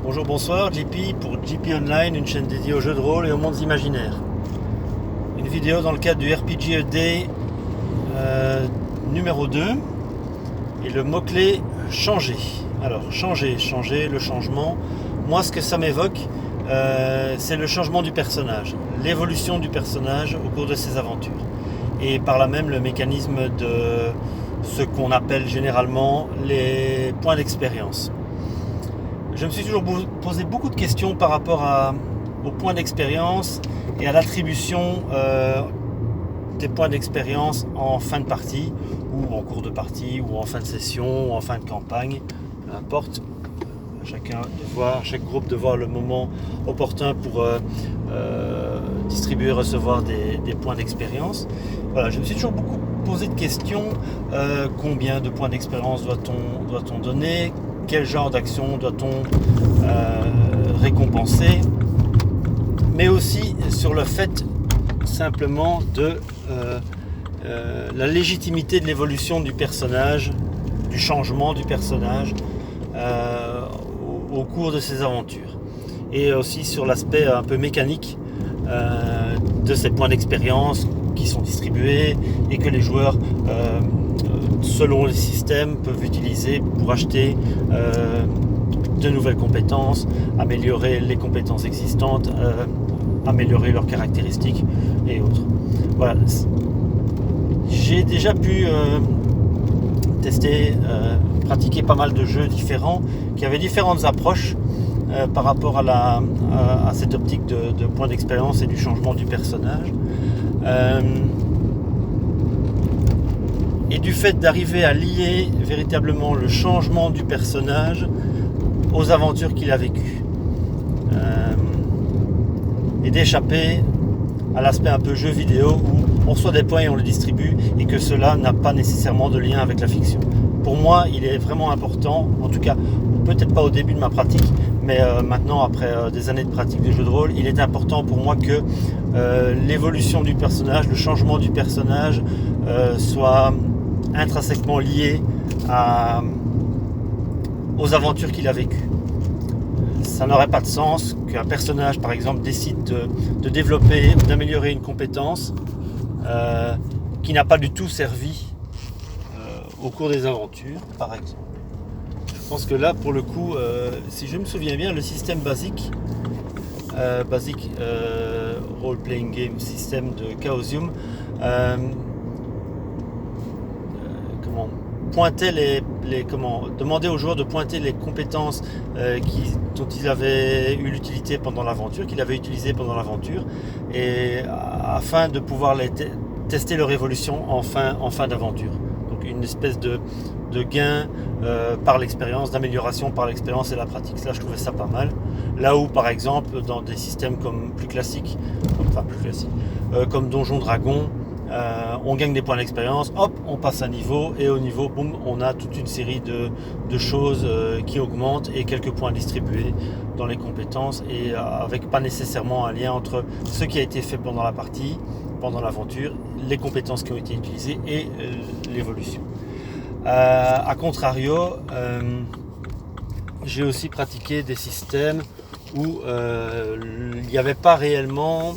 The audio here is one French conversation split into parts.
Bonjour, bonsoir, JP pour JP Online, une chaîne dédiée aux jeux de rôle et aux mondes imaginaires. Une vidéo dans le cadre du RPG Day numéro 2 et le mot-clé changer. Alors, changer, le changement. Moi, ce que ça m'évoque, c'est le changement du personnage, l'évolution du personnage au cours de ses aventures. Et par là même, le mécanisme de ce qu'on appelle généralement les points d'expérience. Je me suis toujours posé beaucoup de questions par rapport aux points d'expérience et à l'attribution des points d'expérience en fin de partie, ou en cours de partie, ou en fin de session, ou en fin de campagne, peu importe. Chaque groupe de voir le moment opportun pour distribuer et recevoir des points d'expérience. Voilà, je me suis toujours beaucoup posé de questions. Combien de points d'expérience doit-on donner ? Quel genre d'action doit-on récompenser, mais aussi sur le fait simplement de la légitimité de l'évolution du personnage, du changement du personnage au cours de ses aventures, et aussi sur l'aspect un peu mécanique de ces points d'expérience qui sont distribués et que les joueurs selon les systèmes peuvent utiliser pour acheter de nouvelles compétences, améliorer les compétences existantes, améliorer leurs caractéristiques et autres. Voilà. J'ai déjà pu tester, pratiquer pas mal de jeux différents qui avaient différentes approches par rapport à cette optique de points d'expérience et du changement du personnage. Et du fait d'arriver à lier véritablement le changement du personnage aux aventures qu'il a vécues. Et d'échapper à l'aspect un peu jeu vidéo où on reçoit des points et on les distribue et que cela n'a pas nécessairement de lien avec la fiction. Pour moi, il est vraiment important, en tout cas, peut-être pas au début de ma pratique, mais maintenant, après des années de pratique de jeu de rôle, il est important pour moi que l'évolution du personnage, le changement du personnage soit intrinsèquement lié aux aventures qu'il a vécues. Ça n'aurait pas de sens qu'un personnage, par exemple, décide de développer ou d'améliorer une compétence qui n'a pas du tout servi au cours des aventures, par exemple. Je pense que là, pour le coup, si je me souviens bien, le système basique Role Playing Game System de Chaosium demander aux joueurs de pointer les compétences dont ils avaient eu l'utilité pendant l'aventure, qu'ils avaient utilisées pendant l'aventure, et afin de pouvoir tester leur évolution en fin d'aventure. Donc une espèce de gain par l'expérience, d'amélioration par l'expérience et la pratique. Ça, je trouvais ça pas mal. Là où, par exemple, dans des systèmes plus classiques, comme Donjon Dragon, on gagne des points d'expérience, hop, on passe un niveau, et au niveau, boum, on a toute une série de choses qui augmentent et quelques points distribués dans les compétences, et avec pas nécessairement un lien entre ce qui a été fait pendant la partie, pendant l'aventure, les compétences qui ont été utilisées et l'évolution. A contrario, j'ai aussi pratiqué des systèmes où il n'y avait pas réellement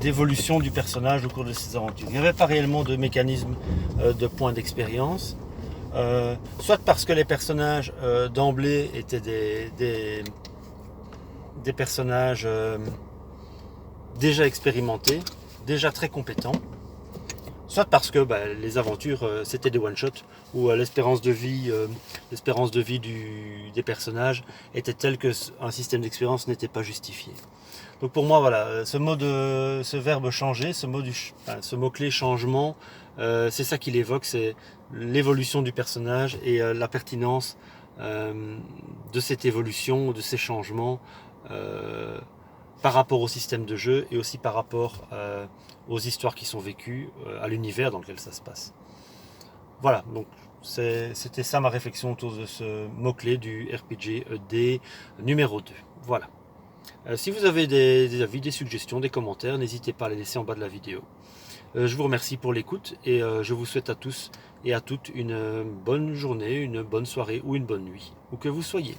d'évolution du personnage au cours de ses aventures. Il n'y avait pas réellement de mécanisme de points d'expérience, soit parce que les personnages d'emblée étaient des personnages déjà expérimentés, déjà très compétents, soit parce que les aventures c'était des one-shots où l'espérance de vie des personnages était telle qu'un système d'expérience n'était pas justifié. Donc pour moi, voilà, ce verbe changer, ce mot-clé changement, c'est ça qu'il évoque, c'est l'évolution du personnage et la pertinence de cette évolution, de ces changements par rapport au système de jeu et aussi par rapport aux histoires qui sont vécues, à l'univers dans lequel ça se passe. Voilà, donc c'était ça ma réflexion autour de ce mot-clé du RPG Day numéro 2. Voilà. Si vous avez des avis, des suggestions, des commentaires, n'hésitez pas à les laisser en bas de la vidéo. Je vous remercie pour l'écoute et je vous souhaite à tous et à toutes une bonne journée, une bonne soirée ou une bonne nuit, où que vous soyez.